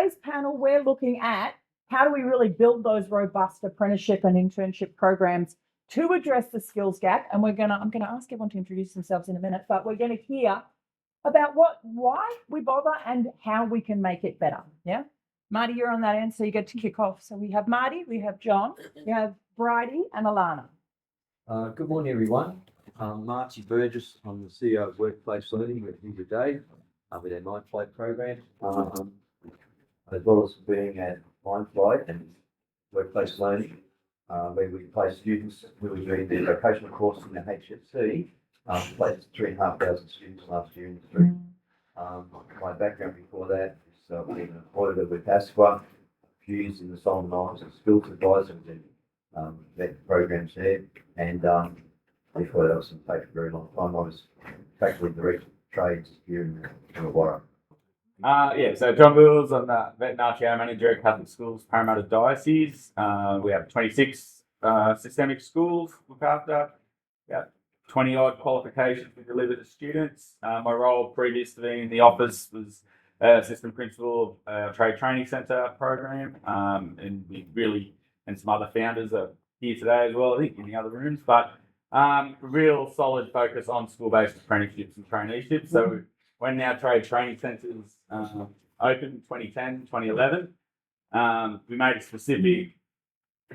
today's panel, we're looking at how do we really build those robust apprenticeship and internship programs to address the skills gap. And I'm going to ask everyone to introduce themselves in a minute, but we're going to hear about why we bother and how we can make it better. Yeah. Marty, you're on that end, so you get to kick off. So we have Marty, we have John, we have Bridie and Alana. Good morning, everyone. I'm Marty Burgess. I'm the CEO of Workplace Learning with you today with our Mindflight program, as well as being at Mindflight and Workplace Learning, where we place students who are doing their vocational course in the HSC. Placed 3,500 students last year in the street. My background before that is being an auditor with ASQA, a few years in the Solomon Islands as skills advisor and that programs there, and before that I was in fact for a very long time. I was faculty director of trades here in Illawarra. So John Wills, I'm the vet and RTO manager at Catholic Schools, Parramatta Diocese. We have 26 systemic schools to look after. Yeah. 20 odd qualifications we deliver to students. My role previous to being in the office was assistant principal of Trade Training Centre program, and we really, and some other founders are here today as well, I think, in the other rooms, but real solid focus on school-based apprenticeships and traineeships. So when our Trade Training Centres opened in 2010, 2011, we made a specific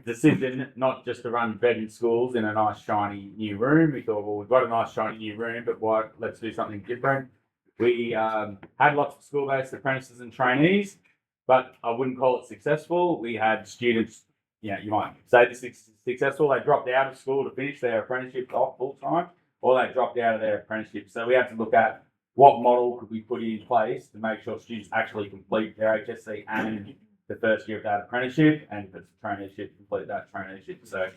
decision not just to run vet in schools in a nice shiny new room. We thought, well, we've got a nice shiny new room, but let's do something different. We had lots of school-based apprentices and trainees, but I wouldn't call it successful. We had students, you might say this is successful. They dropped out of school to finish their apprenticeship off full time, or they dropped out of their apprenticeship. So we had to look at what model could we put in place to make sure students actually complete their HSC and the first year of that apprenticeship, and if it's a traineeship, complete that traineeship. So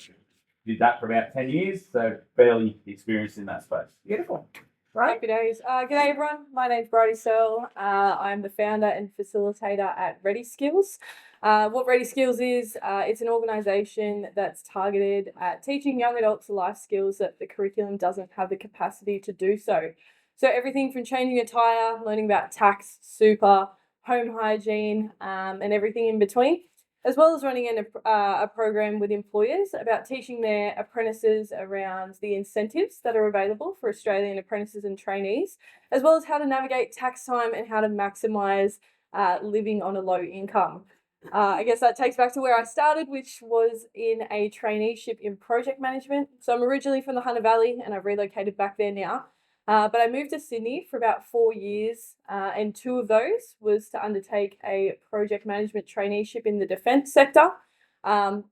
did that for about 10 years, so fairly experienced in that space. Beautiful. Right. Happy days. G'day everyone. My name's Bridie Searle. I'm the founder and facilitator at Ready Skills. What Ready Skills is, it's an organisation that's targeted at teaching young adults life skills that the curriculum doesn't have the capacity to do so. So everything from changing a tyre, learning about tax, super, home hygiene, and everything in between, as well as running a program with employers about teaching their apprentices around the incentives that are available for Australian apprentices and trainees, as well as how to navigate tax time and how to maximise living on a low income. I guess that takes back to where I started, which was in a traineeship in project management. So I'm originally from the Hunter Valley and I've relocated back there now. But I moved to Sydney for about 4 years, and 2 of those was to undertake a project management traineeship in the defence sector.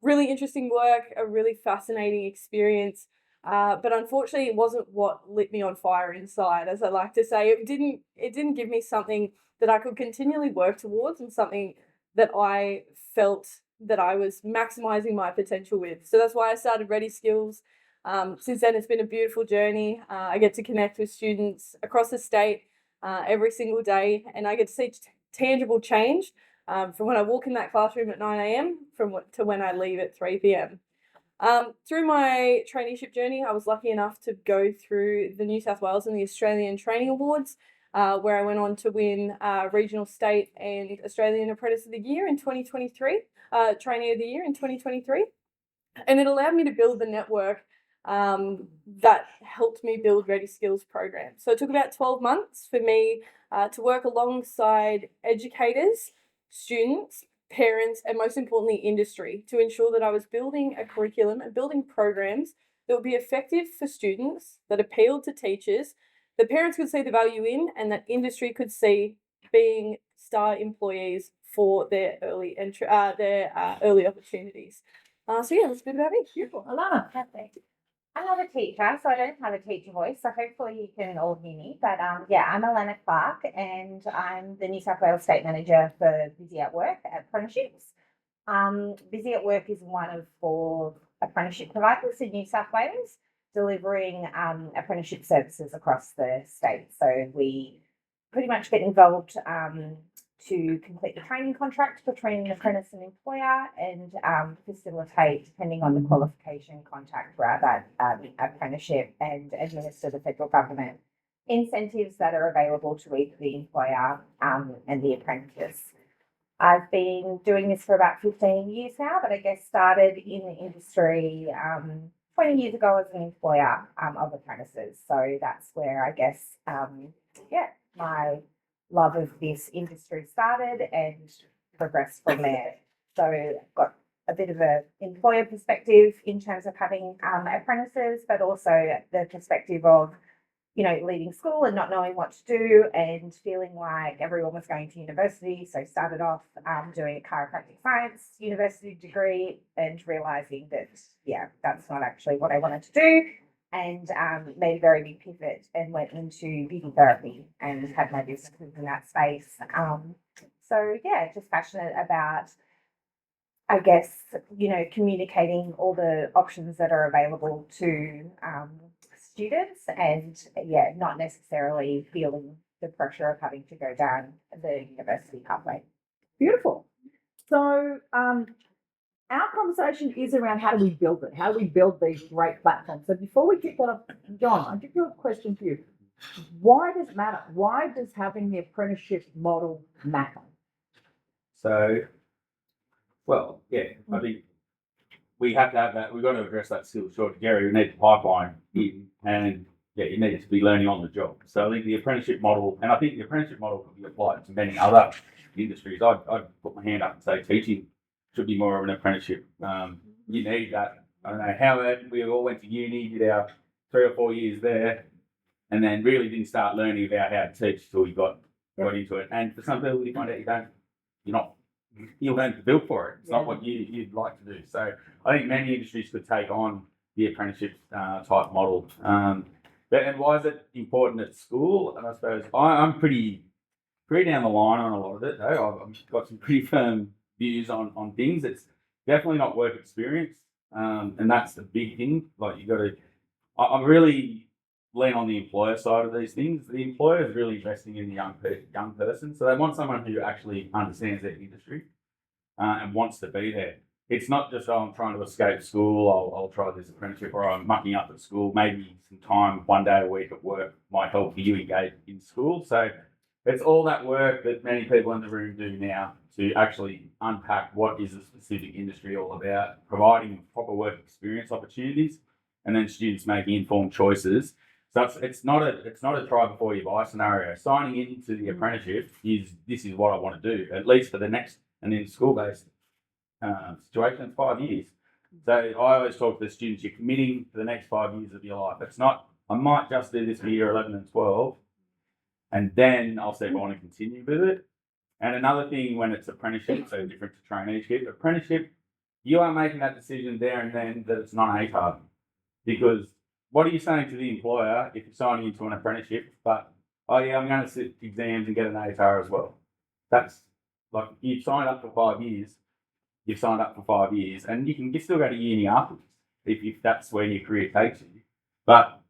Really interesting work, a really fascinating experience, but unfortunately it wasn't what lit me on fire inside, as I like to say. It didn't give me something that I could continually work towards and something that I felt that I was maximising my potential with. So that's why I started Ready Skills. Since then, it's been a beautiful journey. I get to connect with students across the state every single day, and I get to see tangible change from when I walk in that classroom at 9 a.m. to when I leave at 3 p.m. Through my traineeship journey, I was lucky enough to go through the New South Wales and the Australian Training Awards, where I went on to win Regional State and Australian Apprentice of the Year in 2023, Trainee of the Year in 2023. And it allowed me to build the network that helped me build Ready Skills program. So it took about 12 months for me to work alongside educators, students, parents, and most importantly, industry, to ensure that I was building a curriculum and building programs that would be effective for students, that appealed to teachers, that parents could see the value in, and that industry could see being star employees for their early early opportunities. That's a bit about me. Beautiful. Alana. Perfect. I'm not a teacher, so I don't have a teacher voice, so hopefully you can all hear me. But I'm Alana Clark, and I'm the New South Wales State Manager for Busy at Work at Apprenticeships. Busy at Work is one of 4 apprenticeship providers in New South Wales, delivering apprenticeship services across the state. So we pretty much get involved to complete the training contract between an apprentice and employer, and facilitate, depending on the qualification, contact throughout that apprenticeship, and administer the federal government incentives that are available to either the employer and the apprentice. I've been doing this for about 15 years now, but I guess started in the industry 20 years ago as an employer of apprentices. So that's where I guess, my love of this industry started and progressed from there. So I've got a bit of a employer perspective in terms of having apprentices, but also the perspective of leaving school and not knowing what to do and feeling like everyone was going to university. So started off doing a chiropractic science university degree and realizing that, that's not actually what I wanted to do. And made a very big pivot and went into beauty therapy and had my businesses in that space. Just passionate about, I guess, communicating all the options that are available to students and not necessarily feeling the pressure of having to go down the university pathway. Beautiful. So, our conversation is around how do we build it? How do we build these great platforms? So before we kick that up, John, I do have a question for you. Why does it matter? Why does having the apprenticeship model matter? So, well, yeah, I think we have to have that. We've got to address that skills shortage. Gary, we need the pipeline in, and you need to be learning on the job. So I think the apprenticeship model, and I think the apprenticeship model could be applied to many other industries. I'd put my hand up and say teaching should be more of an apprenticeship. You need that. I don't know how we all went to uni, did our 3 or 4 years there, and then really didn't start learning about how to teach till you got into it. And for some people, you find out you don't build for it. It's not what you'd like to do. So I think many industries could take on the apprenticeship type model. And why is it important at school? And I suppose I'm pretty down the line on a lot of it, though. I've got some pretty firm views on things. It's definitely not work experience, and that's the big thing. Like I'm really lean on the employer side of these things. The employer is really investing in the young person, so they want someone who actually understands their industry and wants to be there. It's not just, I'm trying to escape school, I'll try this apprenticeship, or I'm mucking up at school. Maybe some time, one day a week at work might help you engage in school. So it's all that work that many people in the room do now to actually unpack what is a specific industry all about, providing proper work experience opportunities, and then students making informed choices. So it's not a try before you buy scenario. Signing into the apprenticeship this is what I want to do, at least for the next, and in school-based situation, it's 5 years. So I always talk to the students, you're committing for the next 5 years of your life. It's not, I might just do this for year 11 and 12, and then I'll see if I want to continue with it. And another thing when it's apprenticeship, so different to traineeship, apprenticeship, you are making that decision there and then that it's not an ATAR. Because what are you saying to the employer if you're signing into an apprenticeship, but, I'm going to sit exams and get an ATAR as well? That's like, you've signed up for 5 years, you've signed up for 5 years, and you still go to uni afterwards if that's where your career takes you. But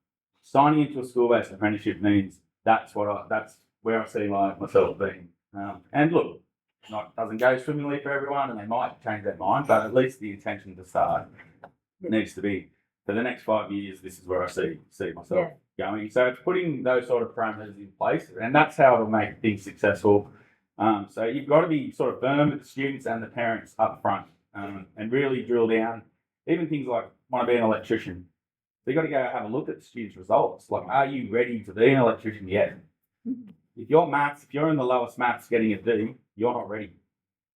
signing into a school-based apprenticeship means that's where I see myself being. And look, doesn't go swimmingly for everyone, and they might change their mind, but at least the intention to start needs to be, for the next 5 years, this is where I see myself going. So it's putting those sort of parameters in place, and that's how it'll make things successful. So you've got to be sort of firm with the students and the parents up front, and really drill down. Even things like, want to be an electrician. So you've got to go have a look at the students' results. Like, are you ready to be an electrician yet? If you're in the lowest maths getting a D, you're not ready.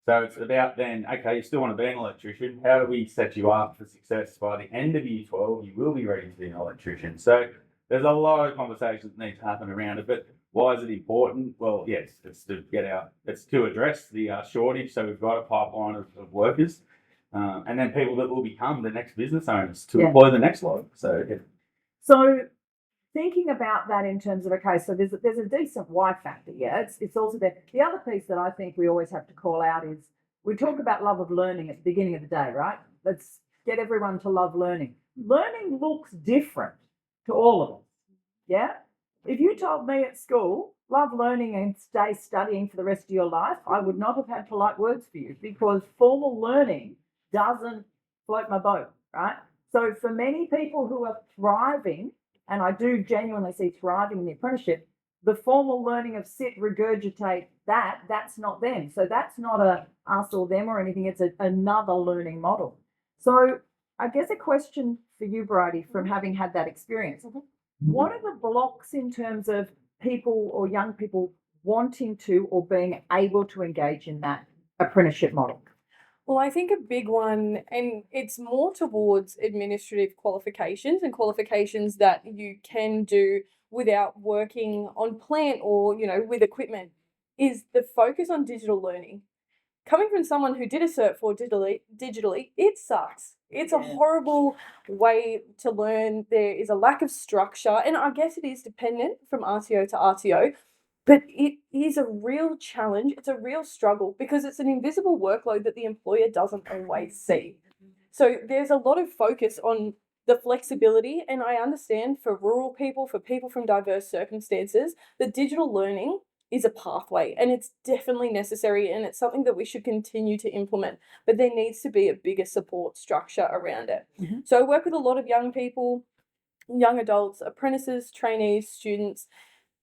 So it's about then, okay, you still want to be an electrician. How do we set you up for success by the end of year 12? You will be ready to be an electrician. So there's a lot of conversations that need to happen around it. But why is it important? Well, yes, it's to address the shortage. So we've got a pipeline of workers, and then people that will become the next business owners to employ the next lot. So thinking about that in terms of, okay, so there's a decent why factor, it's also there. The other piece that I think we always have to call out is, we talk about love of learning at the beginning of the day, right? Let's get everyone to love learning. Learning looks different to all of us, yeah? If you told me at school, love learning and stay studying for the rest of your life, I would not have had polite words for you, because formal learning doesn't float my boat, right? So for many people who are thriving, and I do genuinely see thriving in the apprenticeship, the formal learning of sit, regurgitate, that's not them. So that's not a us or them or anything. It's another learning model. So I guess a question for you, Bridie, from having had that experience. What are the blocks in terms of people or young people wanting to or being able to engage in that apprenticeship model? Well, I think a big one, and it's more towards administrative qualifications and qualifications that you can do without working on plant or, with equipment, is the focus on digital learning. Coming from someone who did a Cert 4 digitally, it sucks. It's a horrible way to learn. There is a lack of structure, and I guess it is dependent from RTO to RTO. But it is a real challenge. It's a real struggle because it's an invisible workload that the employer doesn't always see. So there's a lot of focus on the flexibility. And I understand for rural people, for people from diverse circumstances, the digital learning is a pathway and it's definitely necessary. And it's something that we should continue to implement. But there needs to be a bigger support structure around it. Mhm. So I work with a lot of young people, young adults, apprentices, trainees, students,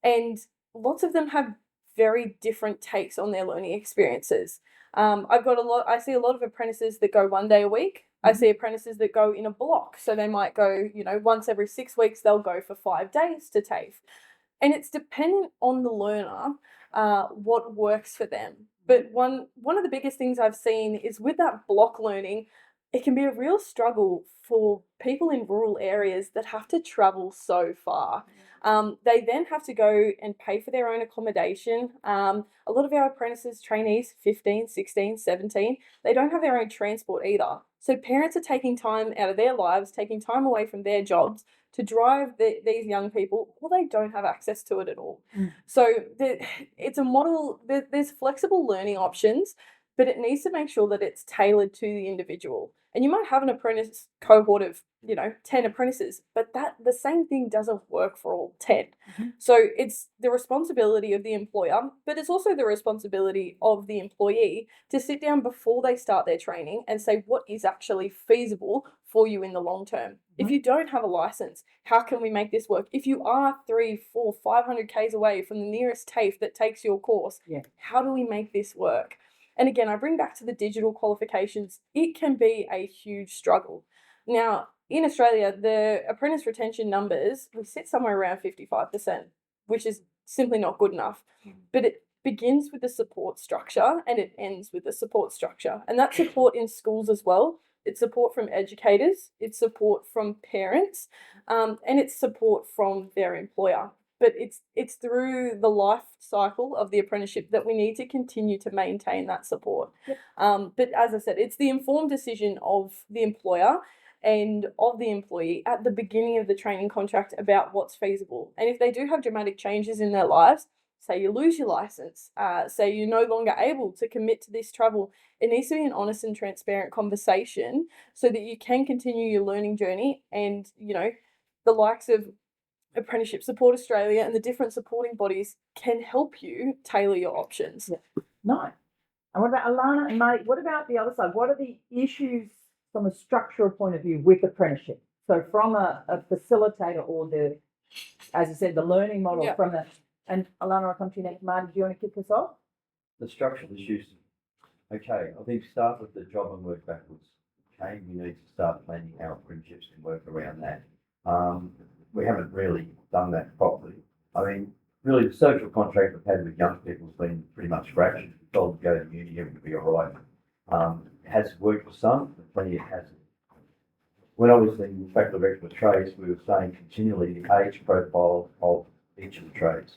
and lots of them have very different takes on their learning experiences. I see a lot of apprentices that go 1 day a week. I see apprentices that go in a block. So they might go, once every 6 weeks, they'll go for 5 days to TAFE. And it's dependent on the learner, what works for them. But one of the biggest things I've seen is with that block learning, it can be a real struggle for people in rural areas that have to travel so far. They then have to go and pay for their own accommodation. A lot of our apprentices, trainees, 15, 16, 17, they don't have their own transport either. So parents are taking time out of their lives, taking time away from their jobs to drive these young people, well, they don't have access to it at all. So it's a model, there's flexible learning options, but it needs to make sure that it's tailored to the individual. And you might have an apprentice cohort of, 10 apprentices, but the same thing doesn't work for all 10. So it's the responsibility of the employer, but it's also the responsibility of the employee to sit down before they start their training and say what is actually feasible for you in the long term. If you don't have a license, how can we make this work? If you are 3, 4, 500 Ks away from the nearest TAFE that takes your course, how do we make this work? And again, I bring back to the digital qualifications, it can be a huge struggle. Now, in Australia, the apprentice retention numbers, we sit somewhere around 55%, which is simply not good enough. But it begins with the support structure and it ends with the support structure. And that support in schools as well. It's support from educators, it's support from parents, and it's support from their employer. But it's through the life cycle of the apprenticeship that we need to continue to maintain that support. But as I said, it's the informed decision of the employer and of the employee at the beginning of the training contract about what's feasible. And if they do have dramatic changes in their lives, say you lose your license, say you're no longer able to commit to this travel, it needs to be an honest and transparent conversation so that you can continue your learning journey. And, the likes of Apprenticeship Support Australia and the different supporting bodies can help you tailor your options. No. And what about Alana and Mate? What about the other side? What are the issues from a structural point of view with apprenticeship? So from a facilitator or as you said, the learning model from the, and Alana, I'll come to you next. Marty, do you want to kick us off? The structural issues. Okay, I think start with the job and work backwards. Okay, we need to start planning our apprenticeships and work around that. We haven't really done that properly. I mean, really, the social contract we've had with young people has been pretty much scratched. We're told to go to uni, everything will be all right. It has worked for some, but plenty it hasn't. When I was in Faculty of Electrical Trades, we were saying continually the age profile of each of the trades.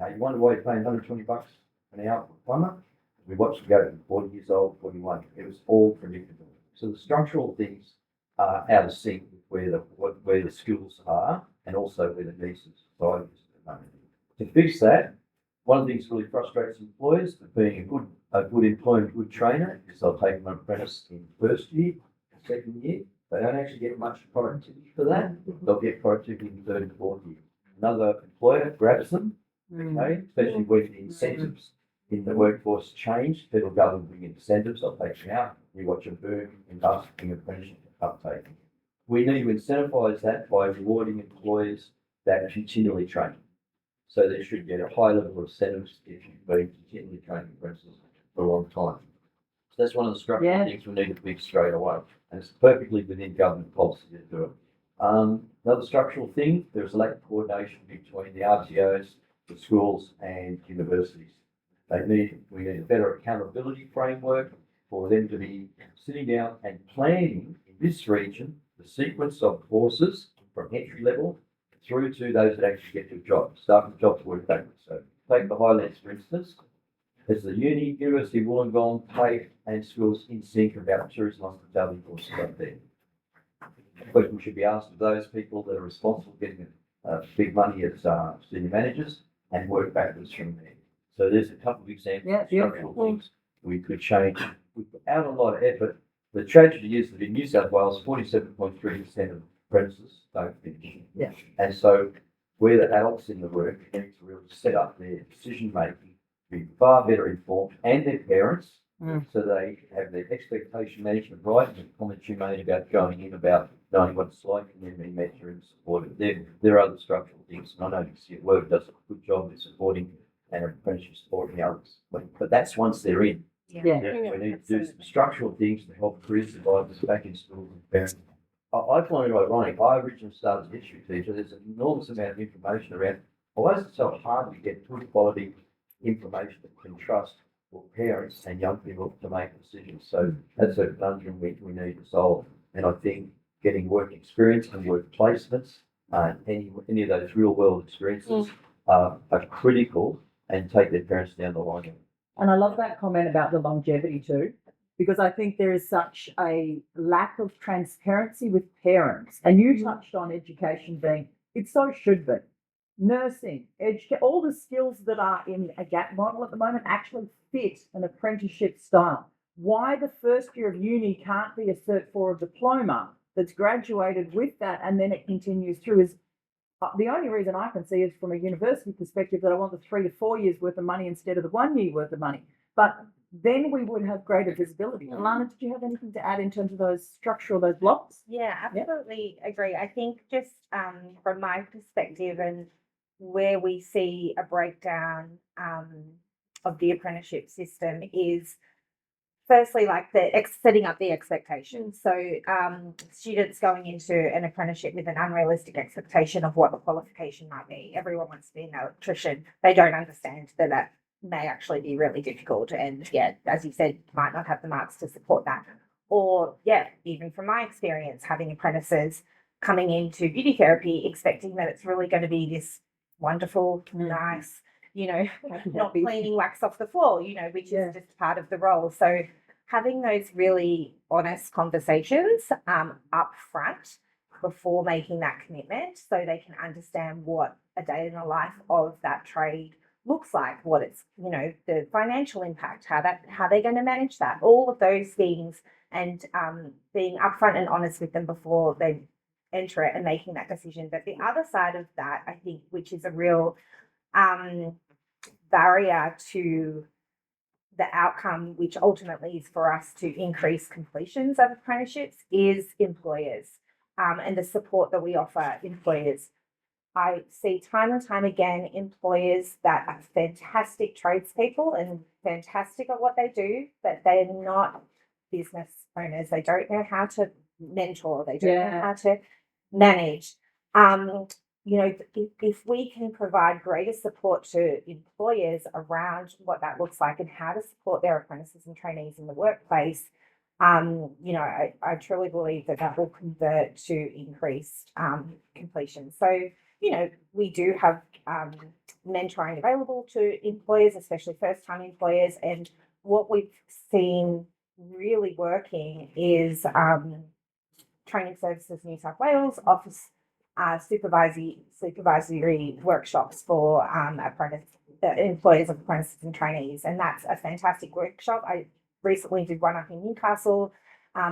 You wonder why you're paying $120 an hour for a plumber? We watched them go from 40 years old, 41. It was all predictable. So the structural things are out of sync with where the skills are and also where the needs of society is at the moment. To fix that, one of the things that really frustrates employers for being a good employer and good trainer is they'll take an apprentice in first year, second year. They don't actually get much productivity for that. They'll get productivity in third and fourth year. Another employer grabs them, okay, especially when the incentives in the workforce change. Federal government bring incentives, they'll take them out. You watch a boom in busting apprenticeship uptake. We need to incentivise that by rewarding employers that continually train. So they should get a high level of incentives if you've been continually training apprentices for a long time. So that's one of the structural Yeah. things we need to fix straight away, and it's perfectly within government policy to do it. Another structural thing, there's a lack of coordination between the RTOs, the schools and universities. We need a better accountability framework for them to be sitting down and planning in this region the sequence of courses from entry level through to those that actually get to jobs, start with jobs work backwards. So take the Highlands, for instance. There's the University of Wollongong, TAFE and schools in sync about tourism hospitality courses up there. The question should be asked of those people that are responsible for getting big money as senior managers and work backwards from there. So there's a couple of examples Yeah, of beautiful. structural things we could change without a lot of effort. The tragedy is that in New South Wales, 47.3% of apprentices don't finish. Yeah. And so we're the adults in the work need to really set up their decision making to be far better informed and their parents so they have their expectation management right. And the comments you made about going in about knowing what it's like and then being mentored and supported. There are other structural things. And I know you work does a good job in supporting and apprenticeship supporting others. But that's once they're in. Yeah. We need to do some structural things to help career survivors back in schools and parents. I find it ironic. I originally started as a history teacher. There's an enormous amount of information around. Why is it so hard to get good quality information that can trust for parents and young people to make decisions? So that's a conundrum we need to solve. And I think getting work experience and work placements, any of those real world experiences are critical and take their parents down the line. And I love that comment about the longevity too, because I think there is such a lack of transparency with parents. And you touched on education being, it so should be. Nursing, all the skills that are in a GAP model at the moment actually fit an apprenticeship style. Why the first year of uni can't be a Cert 4 diploma that's graduated with that and then it continues through is the only reason I can see is from a university perspective that I want the 3 to 4 years worth of money instead of the 1 year worth of money. But then we would have greater visibility. Alana, did you have anything to add in terms of those structural, those blocks? Yeah, absolutely agree. I think just from my perspective and where we see a breakdown of the apprenticeship system is firstly like setting up the expectations. So students going into an apprenticeship with an unrealistic expectation of what the qualification might be. Everyone wants to be an electrician. They don't understand that may actually be really difficult and as you said, might not have the marks to support that. Or even from my experience having apprentices coming into beauty therapy expecting that it's really going to be this wonderful, nice, not cleaning wax off the floor, which is just part of the role. So having those really honest conversations up front before making that commitment so they can understand what a day in the life of that trade looks like, what it's, the financial impact, how they're going to manage that, all of those things, and being upfront and honest with them before they enter it and making that decision. But the other side of that, I think, which is a real barrier to the outcome, which ultimately is for us to increase completions of apprenticeships, is employers and the support that we offer employers. I see time and time again employers that are fantastic tradespeople and fantastic at what they do, but they're not business owners. They don't know how to mentor. They don't know how to manage. If we can provide greater support to employers around what that looks like and how to support their apprentices and trainees in the workplace, I truly believe that will convert to increased completion. So, we do have mentoring available to employers, especially first-time employers. And what we've seen really working is Training Services New South Wales offers supervisory workshops for employers of apprentices and trainees, and that's a fantastic workshop. I recently did one up in Newcastle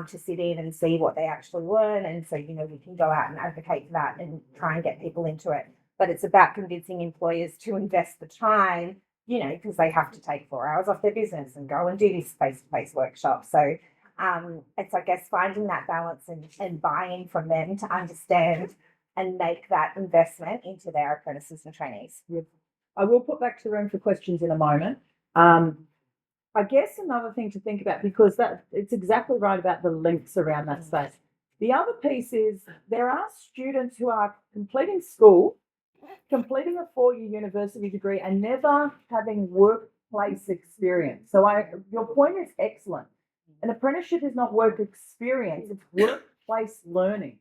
to sit in and see what they actually learn, and so we can go out and advocate for that and try and get people into it. But it's about convincing employers to invest the time, because they have to take 4 hours off their business and go and do this face-to-face workshop. So it's, I guess, finding that balance and buying from them to understand and make that investment into their apprentices and trainees. I will put back to the room for questions in a moment. I guess another thing to think about, because that it's exactly right about the links around that space. The other piece is there are students who are completing school, completing a 4-year university degree and never having workplace experience. So your point is excellent. An apprenticeship is not work experience, it's workplace learning.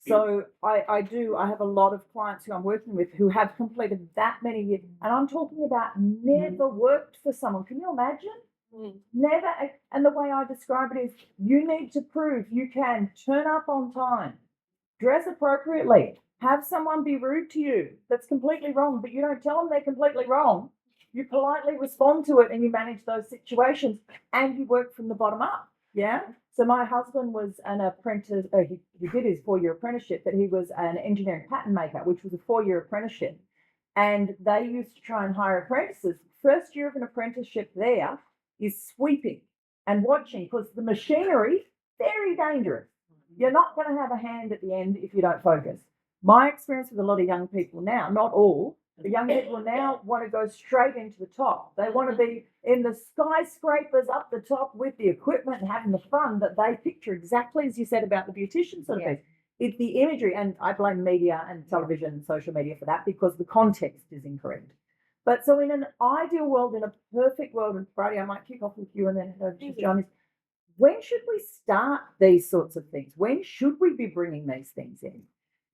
So I have a lot of clients who I'm working with who have completed that many years, and I'm talking about never worked for someone. Can you imagine? Never. And the way I describe it is you need to prove you can turn up on time, dress appropriately, have someone be rude to you. That's completely wrong, but you don't tell them they're completely wrong. You politely respond to it and you manage those situations and you work from the bottom up. Yeah. So my husband was an apprentice. He did his 4-year apprenticeship, but he was an engineering pattern maker, which was a 4-year apprenticeship. And they used to try and hire apprentices. First year of an apprenticeship there is sweeping and watching, because the machinery, very dangerous. You're not going to have a hand at the end if you don't focus. My experience with a lot of young people now, not all, the young people now want to go straight into the top. They want to be in the skyscrapers up the top with the equipment and having the fun that they picture, exactly as you said about the beautician sort of thing. It's the imagery, and I blame media and television and social media for that because the context is incorrect. But so in an ideal world, in a perfect world, and Brady, I might kick off with you and then head over to John, when should we start these sorts of things? When should we be bringing these things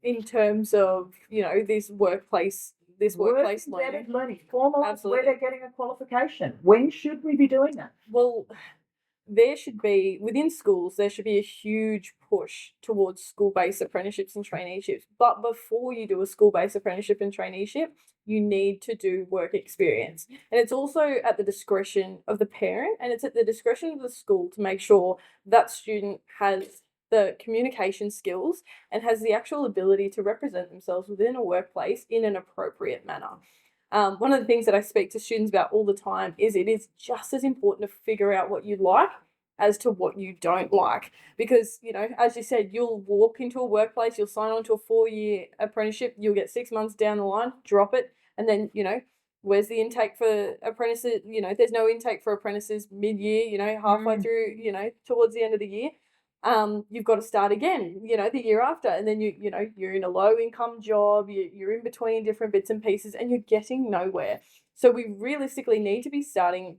in terms of, this workplace learning. Formal, where they're getting a qualification. When should we be doing that? Well, there should be, within schools, there should be a huge push towards school-based apprenticeships and traineeships. But before you do a school-based apprenticeship and traineeship, you need to do work experience. And it's also at the discretion of the parent, and it's at the discretion of the school to make sure that student has the communication skills and has the actual ability to represent themselves within a workplace in an appropriate manner. One of the things that I speak to students about all the time is it is just as important to figure out what you like as to what you don't like. Because, as you said, you'll walk into a workplace, you'll sign on to a 4-year apprenticeship, you'll get 6 months down the line, drop it, and then, where's the intake for apprentices? There's no intake for apprentices mid-year, halfway through, towards the end of the year. You've got to start again, the year after, and then you're in a low income job, you're in between different bits and pieces, and you're getting nowhere. So we realistically need to be starting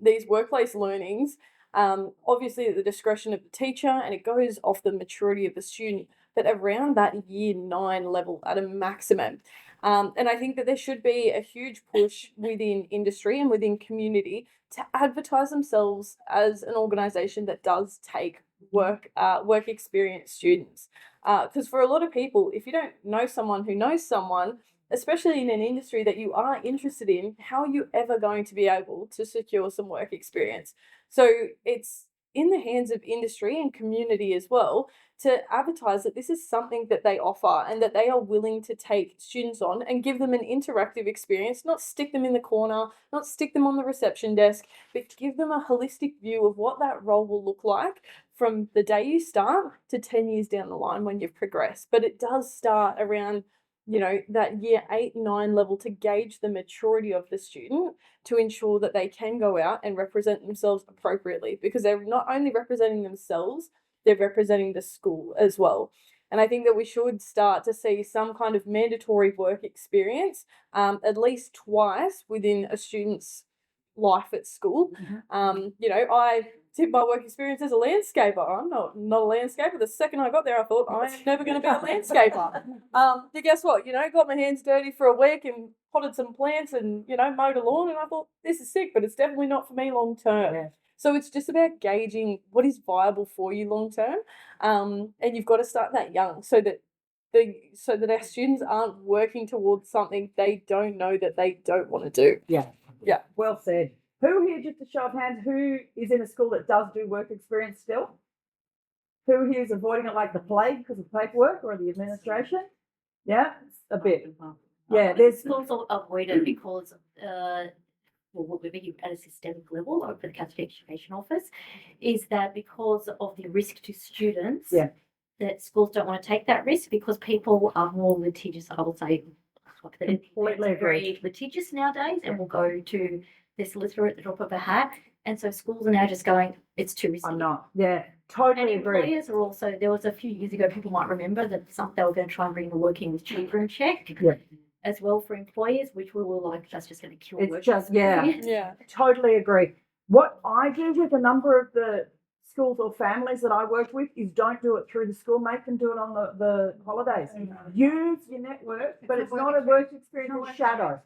these workplace learnings, obviously at the discretion of the teacher, and it goes off the maturity of the student, but around that year 9 level at a maximum. And I think that there should be a huge push within industry and within community to advertise themselves as an organisation that does take work experience students. Because for a lot of people, if you don't know someone who knows someone, especially in an industry that you are interested in, how are you ever going to be able to secure some work experience? So it's in the hands of industry and community as well to advertise that this is something that they offer and that they are willing to take students on and give them an interactive experience, not stick them in the corner, not stick them on the reception desk, but give them a holistic view of what that role will look like from the day you start to 10 years down the line when you've progressed. But it does start around, that year 8, 9 level to gauge the maturity of the student to ensure that they can go out and represent themselves appropriately, because they're not only representing themselves, they're representing the school as well. And I think that we should start to see some kind of mandatory work experience at least twice within a student's life at school. I did my work experience as a landscaper. I'm not a landscaper. The second I got there, I thought, I'm never going to be a landscaper. But guess what? Got my hands dirty for a week and potted some plants and, mowed a lawn. And I thought, this is sick, but it's definitely not for me long term. Yeah. So it's just about gauging what is viable for you long term. And you've got to start that young so that our students aren't working towards something they don't know that they don't want to do. Yeah. Yeah. Well said. Who here, just a show of hands, who is in a school that does do work experience still? Who here is avoiding it like the plague because of paperwork or the administration? Yeah, a bit. Yeah, there's schools avoid it because we're being at a systemic level over the Catholic Education Office, is that because of the risk to students, that schools don't want to take that risk because people are more litigious, I will say, like the parents Completely are agree. very litigious nowadays and will go to their solicitor at the drop of a hat. And so schools are now just going, it's too risky. I'm not. Yeah, And totally agree. employers are also, there was a few years ago, people might remember that they were going to try and bring the working with children check Yeah. as well for employers, which we were like, that's just going to kill It's work just- yeah. experience. Yeah. Totally agree. What I do with a number of the schools or families that I work with is don't do it through the school, make them do it on the holidays. Use your network, but it's not a work experience, it's shadow.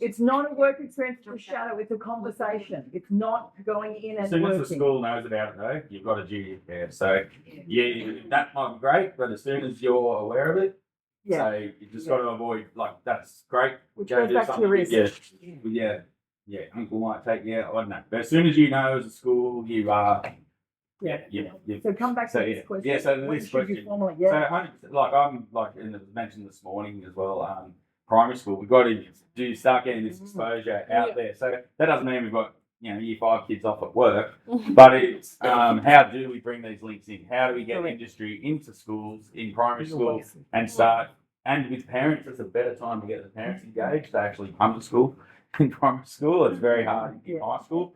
It's not a work experience, it's a shadow, it's a conversation. It's not going in As and soon as the working. school knows about it though, you've got a duty there. So yeah, that might be great, but as soon as you're aware of it, Yeah, so you just got to avoid, like, that's great. which Go goes do back to something. your risk. Yeah, uncle might take you out, I don't know. But as soon as you know as a school, you are, Yeah. yeah. So come back So, to yeah. this question. Yeah, so When this should you question. formally- So yeah, 100%, like I'm like, and it was mentioned this morning as well, primary school, we've got to start getting this exposure out Yeah. there. So that doesn't mean we've got, year 5 kids off at work, but it's how do we bring these links in? How do we get Correct. industry into schools, in primary school, and start, and with parents, it's a better time to get the parents engaged to actually come to school. In primary school, it's very hard in Yeah. high school.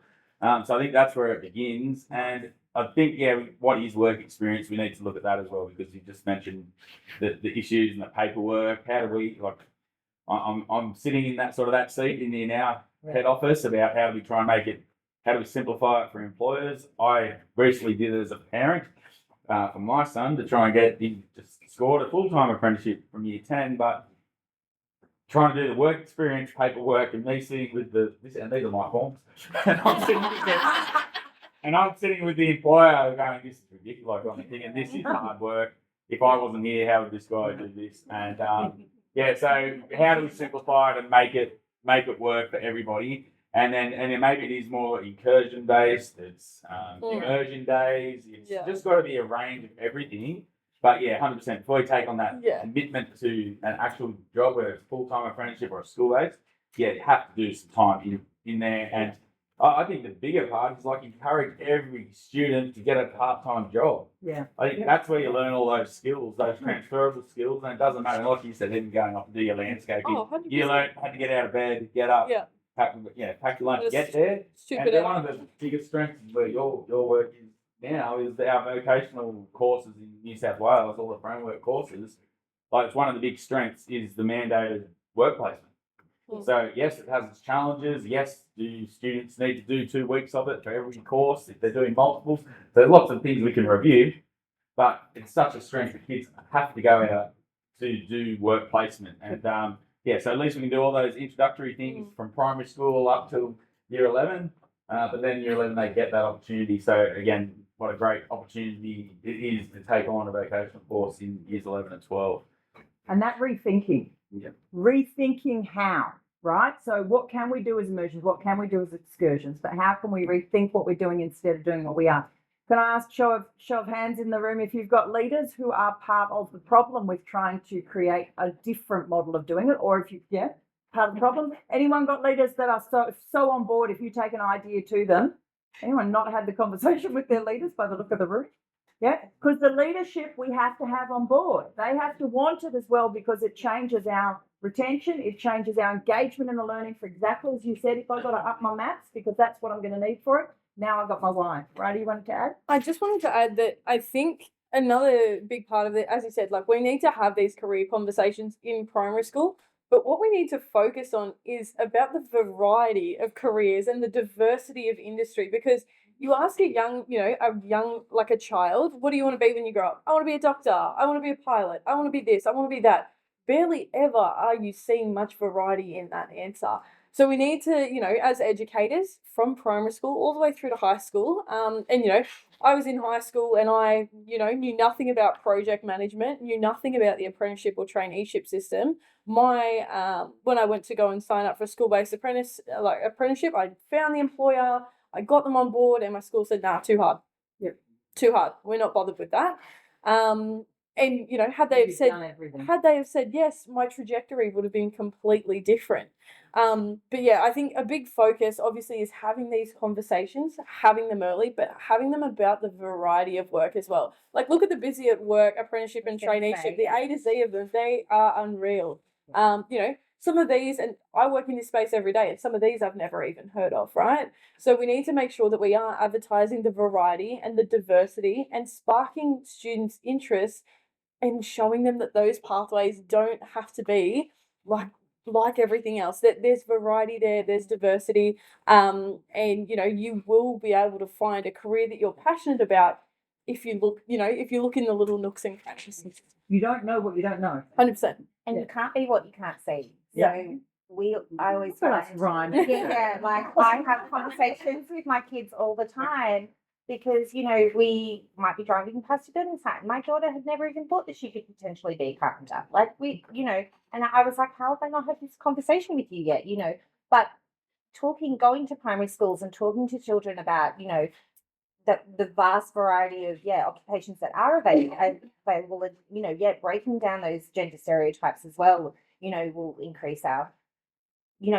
So I think that's where it begins. And I think, what is work experience? We need to look at that as well, because you just mentioned the issues and the paperwork. How do we, like, I'm sitting in that seat in our head office about how do we try and how do we simplify it for employers. I recently did it as a parent for my son to try and just scored a full-time apprenticeship from year 10, but trying to do the work experience paperwork and me sitting with and these are my forms. And I'm sitting with the employer going, this is ridiculous. I'm thinking, this is hard work. If I wasn't here, how would this guy do this? And so how do we simplify it and make it work for everybody? And then maybe it is more incursion based. It's immersion days. It's Yeah. just got to be a range of everything. But 100%. Before you take on that Yeah. commitment to an actual job, whether it's full-time apprenticeship or a school base, you have to do some time in there. And I think the bigger part is like encourage every student to get a part-time job. yeah. I think that's where you learn all those skills, those transferable skills, and it doesn't matter, like you said, even going off to do your landscaping. Oh, 100%. You learn how to get out of bed, get up, Yeah. pack your lunch, Just get there. Stupid. And then one of the biggest strengths where your work is now is our vocational courses in New South Wales, all the framework courses. Like, it's one of the big strengths is the mandated work placement. Mm. So yes, it has its challenges. Yes, do students need to do 2 weeks of it for every course if they're doing multiples? There's lots of things we can review, but it's such a strength that kids have to go out to do work placement. And so at least we can do all those introductory things from primary school up to year 11. But then year 11 they get that opportunity. So again, what a great opportunity it is to take on a vocational course in years 11 and 12. And that rethinking. Yeah. Rethinking how, right? So what can we do as immersions? What can we do as excursions? But how can we rethink what we're doing instead of doing what we are? Can I ask show of hands in the room if you've got leaders who are part of the problem with trying to create a different model of doing it, or if you, part of the problem? Anyone got leaders that are so on board if you take an idea to them? Anyone not had the conversation with their leaders by the look of the room? Yeah, because the leadership we have to have on board. They have to want it as well, because it changes our retention, it changes our engagement in the learning, for exactly as you said, if I've got to up my maths because that's what I'm going to need for it, now I've got my why. Right, you wanted to add? I just wanted to add that I think another big part of it, as you said, like we need to have these career conversations in primary school, but what we need to focus on is about the variety of careers and the diversity of industry, because you ask a young, like a child, what do you want to be when you grow up? I want to be a doctor. I want to be a pilot. I want to be this. I want to be that. Barely ever are you seeing much variety in that answer. So we need to, as educators from primary school all the way through to high school, I was in high school and I, knew nothing about project management, knew nothing about the apprenticeship or traineeship system. When I went to go and sign up for a school-based apprenticeship, I found the employer, I got them on board, and my school said, nah, too hard. Yep. Too hard. We're not bothered with that. And had they have said yes, my trajectory would have been completely different. But yeah, I think a big focus obviously is having these conversations, having them early, but having them about the variety of work as well. Like, look at the Busy at Work apprenticeship and traineeship, the A to Z of them, they are unreal. some of these, and I work in this space every day, and some of these I've never even heard of, right? So we need to make sure that we are advertising the variety and the diversity and sparking students' interest and showing them that those pathways don't have to be like everything else. That there's variety there, there's diversity, and you will be able to find a career that you're passionate about if you look, if you look in the little nooks and crannies. You don't know what you don't know. 100%. And Yeah. you can't be what you can't see. Yeah. So I always So that's find- rhyme. yeah, like I have conversations with my kids all the time because, we might be driving past a building site. My daughter had never even thought that she could potentially be a carpenter. Like and I was like, how have I not had this conversation with you yet? But going to primary schools and talking to children about, the vast variety of occupations that are available and breaking down those gender stereotypes as well will increase our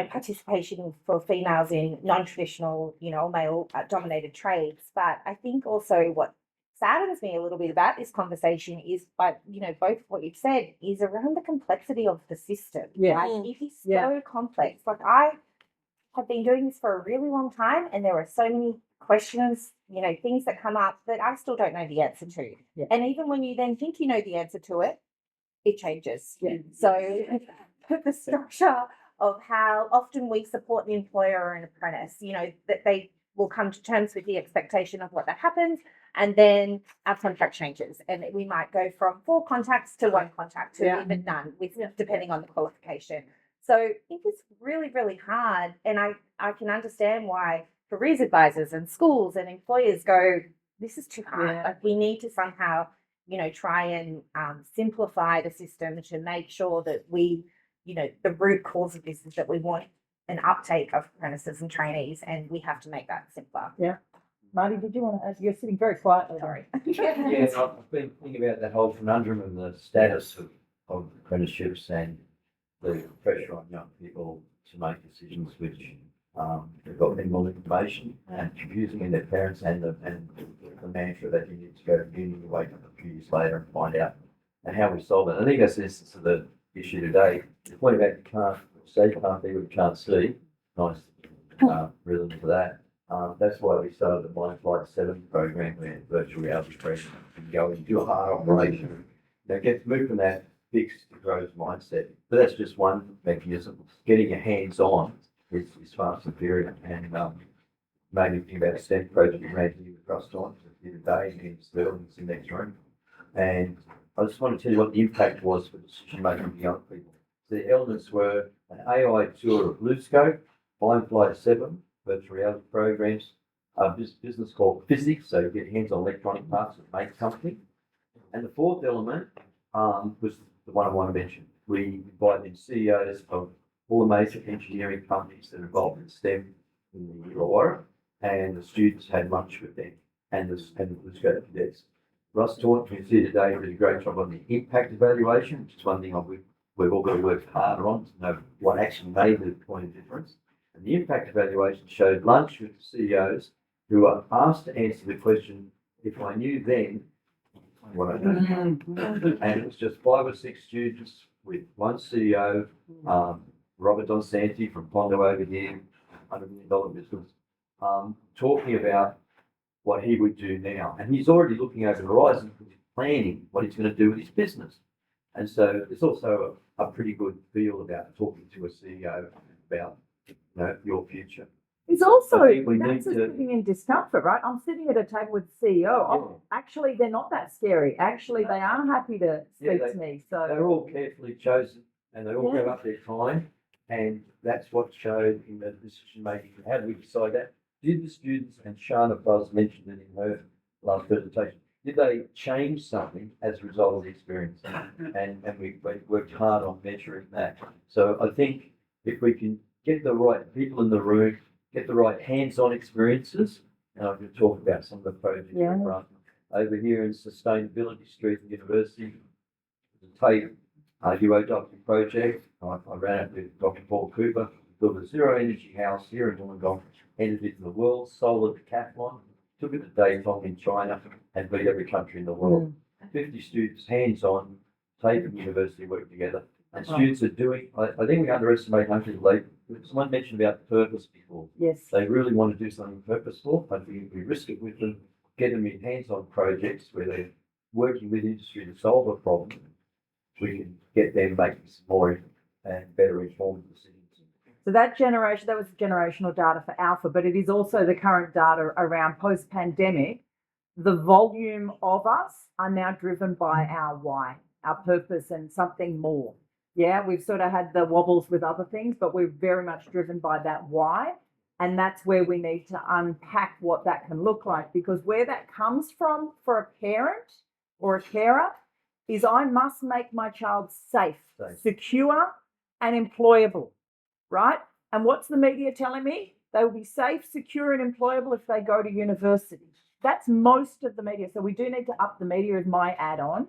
participation for females in non-traditional male dominated trades. But I think also what saddens me a little bit about this conversation is both what you've said is around the complexity of the system. Yeah. Like, it is so Yeah. complex. Like, I have been doing this for a really long time, and there are so many questions, things that come up that I still don't know the answer to. Yeah. And even when you then think you know the answer to it, it changes. Yeah. So the structure of how often we support the employer or an apprentice, that they will come to terms with the expectation of what that happens, and then our contract changes, and we might go from 4 contacts to 1 contact to Yeah. even none, depending on the qualification. So I think it's really, really hard, and I can understand why careers advisors and schools and employers go, this is too hard. Yeah. Like, we need to somehow, try and simplify the system to make sure that we, the root cause of this is that we want an uptake of apprentices and trainees, and we have to make that simpler. Marty, did you want to ask? You're sitting very quietly. Sorry. Yeah, I've been thinking about that whole conundrum and the status of apprenticeships and the pressure on young people to make decisions which have got minimal information and confusing in their parents, and the mantra that you need to go to uni and wake up a few years later and find out, and how we solve it. I think that's the essence of the issue today. The point about you can't say you can't be what you can't see. Nice rhythm for that. That's why we started the Mind Flight 7 program, where virtual reality training can go and do a hard operation. Get move from that fixed to growth mindset. But that's just one mechanism. Getting your hands on is far superior. And maybe think about a STEM project you ran here across time today in Sterling's in next room. And I just want to tell you what the impact was for decision making for young people. The elements were an AI tour of BlueScope, Mind Flight 7, virtual reality programs, this business called Physics, so you get hands on electronic parts that make something. And the fourth element was the one I want to mention. We invited in CEOs of all the major engineering companies that are involved in STEM in the Illawarra, and the students had lunch with them and the BlueScope cadets. Russ taught me here today, did a great job on the impact evaluation, which is one thing we've all got to work harder on to know what actually made the point of difference. And the impact evaluation showed lunch with the CEOs who were asked to answer the question, if I knew then what I know now. And it was just 5 or 6 students with one CEO, Robert Don Santi from Pondo over here, $100 million business, talking about what he would do now. And he's already looking over the horizon, planning what he's going to do with his business. And so it's also a pretty good feel about talking to a CEO about your future. It's also, I think we that's need just to- sitting in discomfort, right? I'm sitting at a table with the CEO. Oh, actually, they're not that scary. Actually, they are happy to Yeah, speak to me. So They're all carefully chosen and they all Yeah. give up their time. And that's what showed in the decision making. How do we decide that? Did the students, and Shana Buzz mentioned it in her last presentation, did they change something as a result of the experience? And we worked hard on measuring that. So I think if we can get the right people in the room, get the right hands-on experiences, and I can talk about some of the projects Yeah. we've run over here in Sustainability Street University, the TAFE UOW project. I ran it with Dr. Paul Cooper, built a zero energy house here in Wollongong, entered it in the world, solar decathlon, took it to Daytong in China, and beat every country in the world. 50 students, hands-on, TAFE and university work together. And students are doing, I think we underestimate how much they, someone mentioned about purpose before. Yes. They really want to do something purposeful, but we risk it with them, get them in hands-on projects where they're working with industry to solve a problem. We can get them making some more and better informed decisions. So that was generational data for Alpha, but it is also the current data around post-pandemic. The volume of us are now driven by our why, our purpose, and something more. Yeah, we've sort of had the wobbles with other things, but we're very much driven by that why. And that's where we need to unpack what that can look like, because where that comes from for a parent or a carer is I must make my child safe, secure, and employable, right? And what's the media telling me? They will be safe, secure, and employable if they go to university. That's most of the media. So we do need to up the media as my add-on,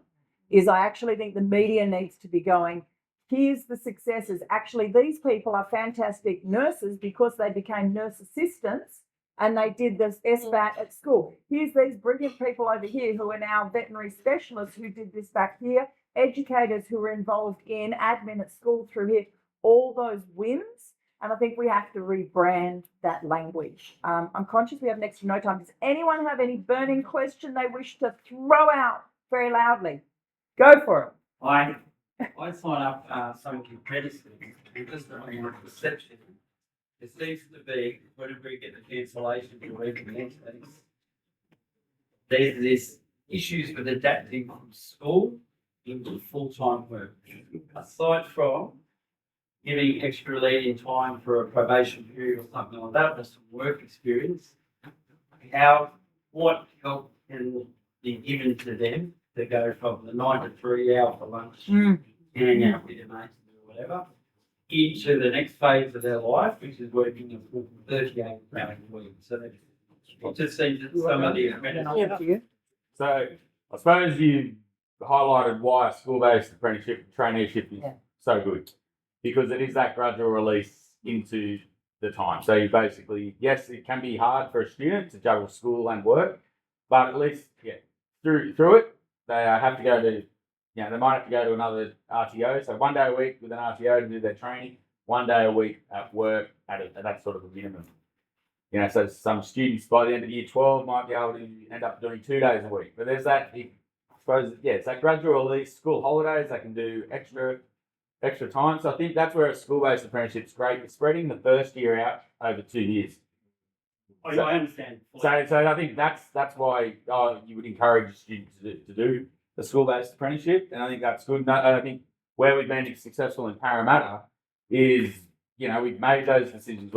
is I actually think the media needs to be going, here's the successes. Actually, these people are fantastic nurses because they became nurse assistants and they did this SBAT at school. Here's these brilliant people over here who are now veterinary specialists who did this back here, educators who were involved in admin at school through here, all those wins. And I think we have to rebrand that language. I'm conscious we have next to no time. Does anyone have any burning question they wish to throw out very loudly? Go for it. I sign up some competitors because on your perception, it seems to be whenever we get the cancellation or even meetings, there's issues with adapting from school into full-time work. Aside from giving extra lead in time for a probation period or something like that, or some work experience, what help can be given to them to go from the 9 to 3 hour for lunch, hang out with your mates or whatever, into the next phase of their life, which is working a full 38 hour week. So it just seems that some of the apprentices. So I suppose you highlighted why a school-based apprenticeship traineeship is so good, because it is that gradual release into the time. So you basically, yes, it can be hard for a student to juggle school and work, but at least through it, they have to go to, they might have to go to another RTO. So 1 day a week with an RTO to do their training, 1 day a week at work at that sort of a minimum. So some students by the end of year 12 might be able to end up doing 2 days a week. But there's that, I suppose, it's that gradual release. School holidays, they can do extra time. So I think that's where a school-based apprenticeship is great. It's spreading the first year out over 2 years. I understand. So I think that's why you would encourage students to do the school-based apprenticeship, and I think that's good. And I think where we've been successful in Parramatta is, we've made those decisions.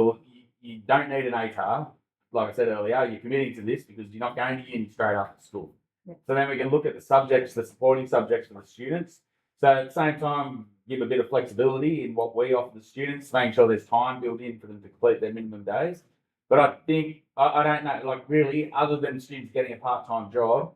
You don't need an ATAR, like I said earlier. You're committing to this because you're not going to uni straight after school. Yeah. So then we can look at the subjects, the supporting subjects for the students. So at the same time, give a bit of flexibility in what we offer the students, making sure there's time built in for them to complete their minimum days. But I think, I don't know, really, other than students getting a part-time job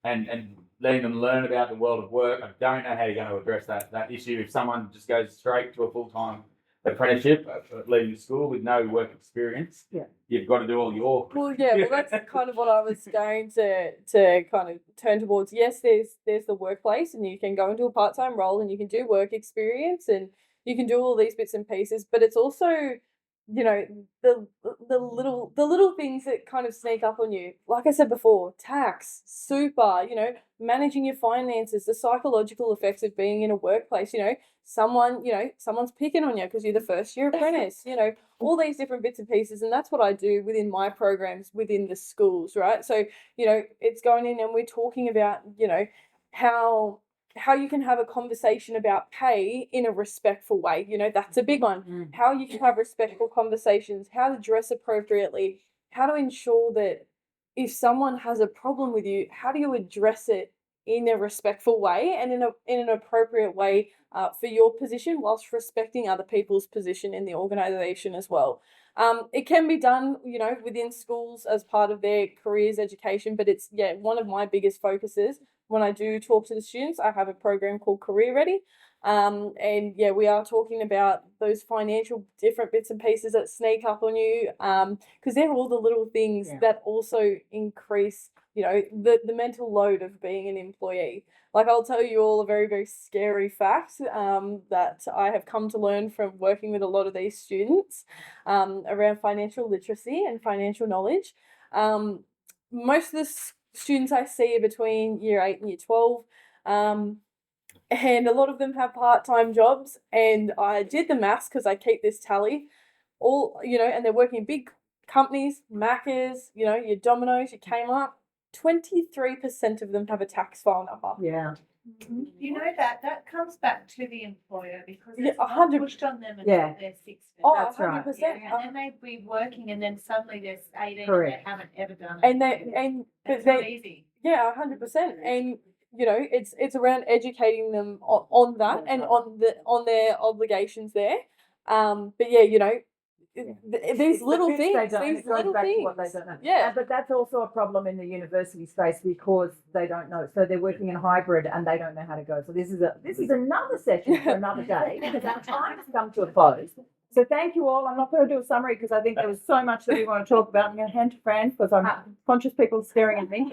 and letting them learn about the world of work, I don't know how you're going to address that issue. If someone just goes straight to a full-time apprenticeship leaving school with no work experience, you've got to do all your... Well, that's kind of what I was going to kind of turn towards. Yes, there's the workplace, and you can go into a part-time role and you can do work experience and you can do all these bits and pieces, but it's also, the little things that kind of sneak up on you. Like I said before, tax, super, managing your finances, the psychological effects of being in a workplace, someone's picking on you because you're the first year apprentice, all these different bits and pieces. And that's what I do within my programs within the schools, right? So, it's going in and we're talking about, how you can have a conversation about pay in a respectful way. That's a big one. How you can have respectful conversations, how to dress appropriately, how to ensure that if someone has a problem with you, how do you address it in a respectful way and in an appropriate way for your position, whilst respecting other people's position in the organisation as well. It can be done, within schools as part of their careers education, but it's one of my biggest focuses. When I do talk to the students, I have a program called Career Ready. We are talking about those financial different bits and pieces that sneak up on you, because they're all the little things that also increase you know, the mental load of being an employee. Like, I'll tell you all a very, very scary fact that I have come to learn from working with a lot of these students around financial literacy and financial knowledge. Most of the students I see are between year 8 and year 12. And a lot of them have part-time jobs, and I did the maths because I keep this tally. All, you know, and they're working in big companies, Macca's, you know, your Domino's, your Kmart. 23% of them have a tax file number. Yeah. You know that comes back to the employer because Yeah, it's not 100 pushed on them Yeah. until they're 16. Oh, That's right. 100%. Yeah, and then they'd be working, and then suddenly they're 18 Correct. and they haven't ever done it. But It's not they, easy. yeah, 100%. And you know, it's around educating them on that and on their obligations there. But yeah, you know, these little They things, don't, these it goes little back to things. what they don't know. Yeah. But that's also a problem in the university space because they don't know. So they're working in hybrid and they don't know how to go. So this is another session for another day because our time has come to a close. So thank you all. I'm not going to do a summary because I think there was so much that we want to talk about. I'm going to hand to Fran because I'm conscious people are staring at me.